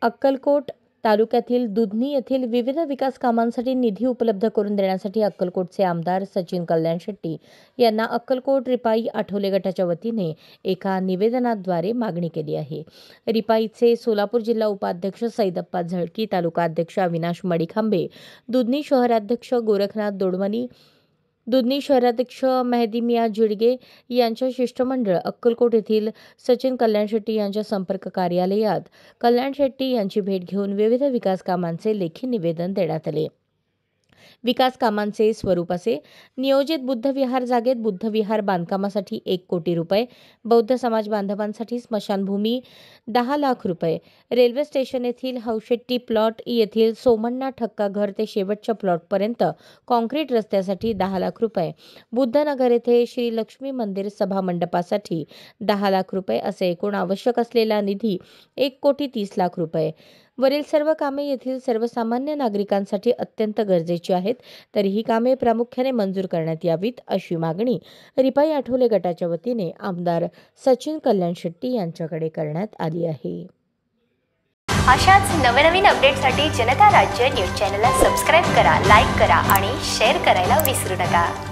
अक्कलकोट तालुक्यातील दुधनी येथील विविध विकास कामांसाठी निधी उपलब्ध करून देण्यासाठी अक्कलकोटचे आमदार सचिन कल्याण शेट्टी यांना अक्कलकोट रिपाई आठवले गटाच्या वतीने एका निवेदनाद्वारे मागणी केली आहे। रिपाईचे सोलापूर जिल्हा उपाध्यक्ष सैदप्पा झळकी, तालुका अध्यक्ष अविनाश मडिखांबे, दुधनी शहराध्यक्ष गोरखनाथ दोडमनी, दुधनी शहराध्यक्ष मेहदी मिया जिडगे यांच्या शिष्टमंडळ अक्कलकोट येथील सचिन कल्याण शेट्टी यांच्या संपर्क कार्यालयात कल्याण शेट्टी यांची भेट घेऊन विविध विकास कामांचे लेखी निवेदन देण्यात आले। विकास कामांचे स्वरूप असे: नियोजित बुद्धविहार जागेत बुद्धविहार बांधकामासाठी 1 कोटी रुपये, बौद्ध समाज बांधवांसाठी स्मशानभूमी 10 लाख रुपये, रेल्वे स्टेशन येथील हौशेट्टी प्लॉट येथील सोमण्णा ठक्का घर ते शेवटच्या प्लॉटपर्यंत कॉन्क्रीट रस्त्यासाठी 10 लाख रुपये, बुद्धनगर येथे श्री लक्ष्मी मंदिर सभा मंडपासाठी 10 लाख रुपये असे एकूण आवश्यक असलेला निधी 1,30,00,000 रुपये। वरील सर्व कामे येथील सर्वसामान्य नागरिकांसाठी अत्यंत गरजेची आहेत, तरी ही कामे प्रामुख्याने मंजूर करण्यात यावीत अशी मागणी रिपाई आठवले गटाच्या वतीने आमदार सचिन कल्याण शेट्टी यांच्याकडे करण्यात आली आहे। अशाच नवनवीन अपडेटसाठी जनता राज्य न्यूज चॅनलला सबस्क्राइब करा, लाईक करा आणि शेअर करायला विसरू नका।